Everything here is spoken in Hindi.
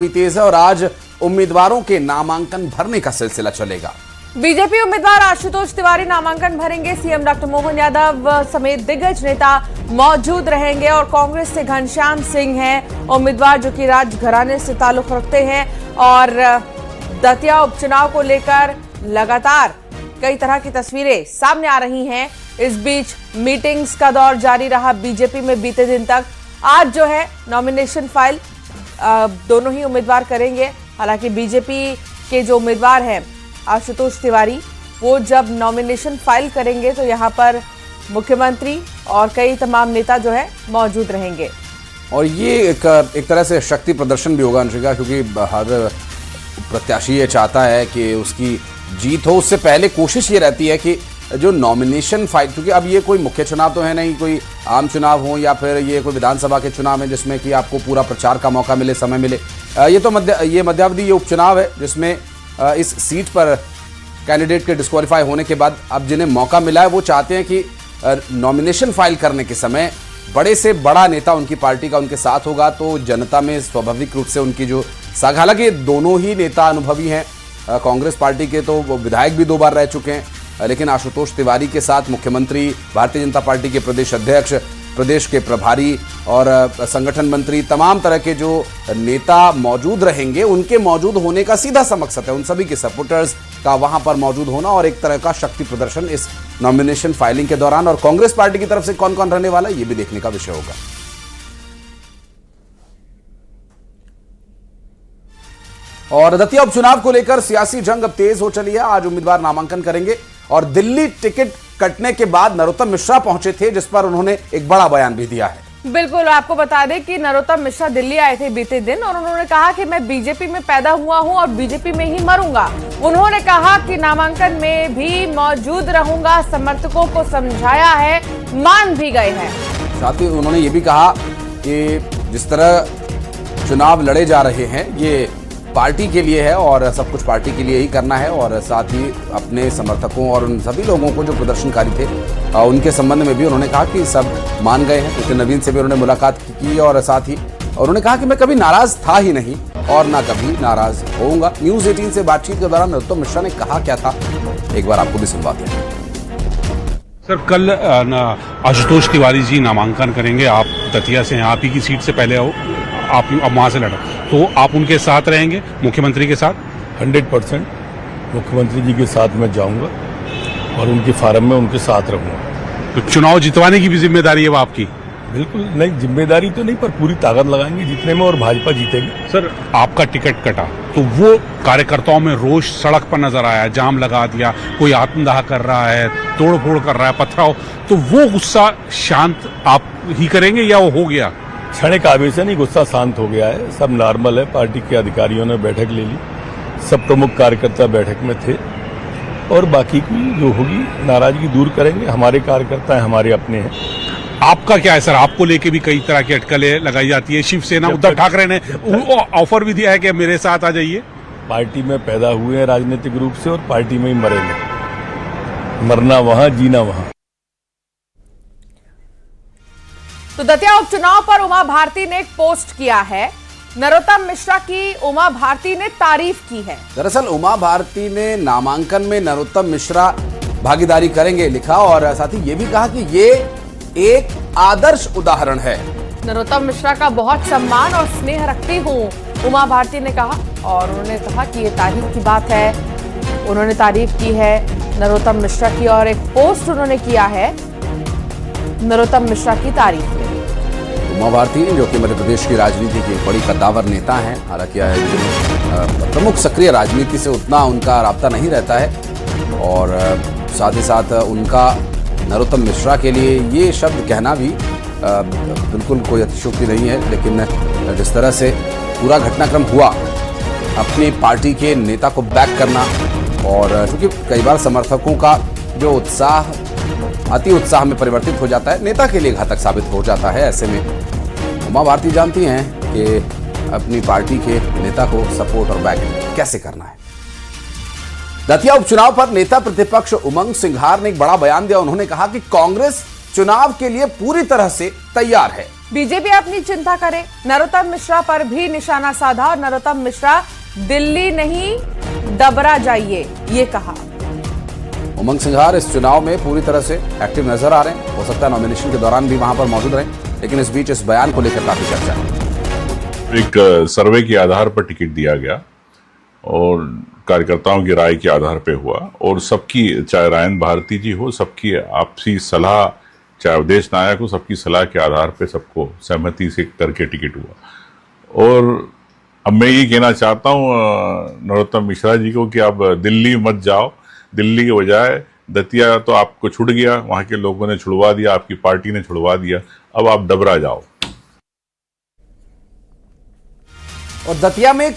तेज है और आज उम्मीदवारों के नामांकन भरने का सिलसिला चलेगा। बीजेपी उम्मीदवार आशुतोष तिवारी नामांकन भरेंगे। सीएम डॉक्टर मोहन यादव समेत दिग्गज नेता मौजूद रहेंगे और कांग्रेस से घनश्याम सिंह हैं उम्मीदवार जो कि राजघराने से ताल्लुक रखते हैं। और दतिया उपचुनाव को लेकर लगातार कई तरह की तस्वीरें सामने आ रही हैं। इस बीच मीटिंग्स का दौर जारी रहा बीजेपी में बीते दिन तक। आज जो है नॉमिनेशन फाइल दोनों ही उम्मीदवार करेंगे। हालांकि बीजेपी के जो उम्मीदवार हैं आशुतोष तिवारी, वो जब नॉमिनेशन फाइल करेंगे तो यहाँ पर मुख्यमंत्री और कई तमाम नेता जो है मौजूद रहेंगे। और ये एक तरह से शक्ति प्रदर्शन भी होगा अंशिका, क्योंकि हर प्रत्याशी ये चाहता है कि उसकी जीत हो। उससे पहले कोशिश ये रहती है कि जो नॉमिनेशन फाइल, क्योंकि अब ये कोई मुख्य चुनाव तो है नहीं, कोई आम चुनाव हो या फिर ये कोई विधानसभा के चुनाव है जिसमें कि आपको पूरा प्रचार का मौका मिले, समय मिले। ये तो मध्यावधि ये उपचुनाव है जिसमें इस सीट पर कैंडिडेट के डिस्क्वालीफाई होने के बाद अब जिन्हें मौका मिला है वो चाहते हैं कि नॉमिनेशन फाइल करने के समय बड़े से बड़ा नेता उनकी पार्टी का उनके साथ होगा, तो जनता में स्वाभाविक रूप से उनकी जो साख, हालांकि दोनों ही नेता अनुभवी हैं। कांग्रेस पार्टी के तो वो विधायक भी 2 बार रह चुके हैं, लेकिन आशुतोष तिवारी के साथ मुख्यमंत्री, भारतीय जनता पार्टी के प्रदेश अध्यक्ष, प्रदेश के प्रभारी और संगठन मंत्री, तमाम तरह के जो नेता मौजूद रहेंगे, उनके मौजूद होने का सीधा सा मकसद है उन सभी के सपोर्टर्स का वहां पर मौजूद होना और एक तरह का शक्ति प्रदर्शन इस नॉमिनेशन फाइलिंग के दौरान। और कांग्रेस पार्टी की तरफ से कौन कौन रहने वाला है ये भी देखने का विषय होगा। और दतिया उपचुनाव को लेकर सियासी जंग अब तेज हो चली है। आज उम्मीदवार नामांकन करेंगे और दिल्ली टिकट कटने के बाद नरोत्तम मिश्रा पहुंचे थे, जिस पर उन्होंने एक बड़ा बयान भी दिया है। बिल्कुल, आपको बता दें कि नरोत्तम मिश्रा दिल्ली आए थे बीते दिन और उन्होंने कहा कि मैं बीजेपी में पैदा हुआ हूं और बीजेपी में ही मरूंगा। उन्होंने कहा कि नामांकन में भी मौजूद रहूंगा, समर्थकों को समझाया है, मान भी गए हैं। साथ ही उन्होंने ये भी कहा कि जिस तरह चुनाव लड़े जा रहे हैं ये पार्टी के लिए है और सब कुछ पार्टी के लिए ही करना है। और साथ ही अपने समर्थकों और उन सभी लोगों को जो प्रदर्शनकारी थे उनके संबंध में भी उन्होंने कहा कि सब मान गए हैं। नितिन नवीन से भी उन्होंने मुलाकात की और साथ ही उन्होंने कहा कि मैं कभी नाराज था ही नहीं और ना कभी नाराज होऊंगा। न्यूज़ 18 से बातचीत के दौरान नरोत्तम मिश्रा ने कहा क्या था, एक बार आपको भी सुनवाते हैं। सर, कल आशुतोष तिवारी जी नामांकन करेंगे। आप दतिया से हैं, आप ही की सीट से पहले आओ, आप वहां से लड़ा, तो आप उनके साथ रहेंगे, मुख्यमंत्री के साथ? 100% मुख्यमंत्री जी के साथ मैं जाऊंगा और उनके फार्म में उनके साथ रहूंगा। तो चुनाव जितवाने की भी जिम्मेदारी है वो आपकी? बिल्कुल नहीं, जिम्मेदारी तो नहीं, पर पूरी ताकत लगाएंगे जीतने में और भाजपा जीतेगी। सर, आपका टिकट कटा तो वो कार्यकर्ताओं में रोष सड़क पर नजर आया, जाम लगा दिया, कोई आत्मदाह कर रहा है, तोड़फोड़ कर रहा है, पथराव, तो वो गुस्सा शांत आप ही करेंगे या वो हो गया? क्षणिक आवेश नहीं, गुस्सा शांत हो गया है, सब नॉर्मल है। पार्टी के अधिकारियों ने बैठक ले ली, सब प्रमुख कार्यकर्ता बैठक में थे और बाकी की जो होगी नाराजगी दूर करेंगे। हमारे कार्यकर्ता हैं, हमारे अपने हैं। आपका क्या है सर? आपको लेके भी कई तरह की अटकलें लगाई जाती है। शिवसेना, उद्धव ठाकरे ने ऑफर भी दिया है कि मेरे साथ आ जाइए। पार्टी में पैदा हुए हैं राजनीतिक रूप से और पार्टी में ही मरेंगे, मरना वहां, जीना वहां। तो दतिया उपचुनाव पर उमा भारती ने एक पोस्ट किया है। नरोत्तम मिश्रा की उमा भारती ने तारीफ की है। दरअसल उमा भारती ने नामांकन में नरोत्तम मिश्रा भागीदारी करेंगे लिखा और साथ ही ये भी कहा कि ये एक आदर्श उदाहरण है। नरोत्तम मिश्रा का बहुत सम्मान और स्नेह रखती हूँ, उमा भारती ने कहा। और उन्होंने कहा कि ये तारीफ की बात है। उन्होंने तारीफ की है नरोत्तम मिश्रा की और एक पोस्ट उन्होंने किया है नरोत्तम मिश्रा की तारीफ में। उमा भारती जो कि मध्य प्रदेश की राजनीति की बड़ी कद्दावर नेता हैं, हालांकि प्रमुख सक्रिय राजनीति से उतना उनका राब्ता नहीं रहता है और साथ ही साथ उनका नरोत्तम मिश्रा के लिए ये शब्द कहना भी बिल्कुल कोई अतिशयोक्ति नहीं है। लेकिन जिस तरह से पूरा घटनाक्रम हुआ, अपनी पार्टी के नेता को बैक करना और क्योंकि कई बार समर्थकों का जो उत्साह अति उत्साह में परिवर्तित हो जाता है, नेता के लिए घातक साबित हो जाता है। ऐसे में उमा भारती जानती हैं कि अपनी पार्टी के नेता को सपोर्ट और बैक कैसे करना है। दतिया उपचुनाव पर नेता प्रतिपक्ष उमंग सिंघार ने एक बड़ा बयान दिया। उन्होंने कहा कि कांग्रेस चुनाव के लिए पूरी तरह से तैयार है। बीजेपी अपनी चिंता करे। नरोत्तम मिश्रा पर भी निशाना साधा और नरोत्तम मिश्रा दिल्ली नहीं डबरा जाइए, ये कहा। उमंग सिंघार इस चुनाव में पूरी तरह से एक्टिव नजर आ रहे हैं। हो सकता है नॉमिनेशन के दौरान भी वहां पर मौजूद रहें, लेकिन इस बीच इस बयान को लेकर काफी चर्चा है। एक सर्वे के आधार पर टिकट दिया गया और कार्यकर्ताओं की राय के आधार पे हुआ, और सबकी, चाहे रायन भारती जी हो, सबकी आपसी सलाह, चाहे अवधेश नायक हो, सबकी सलाह के आधार पे सबको सहमति से करके टिकट हुआ। और अब मैं ये कहना चाहता हूँ नरोत्तम मिश्रा जी को कि आप दिल्ली मत जाओ। दिल्ली के बजाय दतिया तो आपको छुड़ गया, वहाँ के लोगों ने छुड़वा दिया, आपकी पार्टी ने छुड़वा दिया, अब आप डबरा जाओ। और दतिया में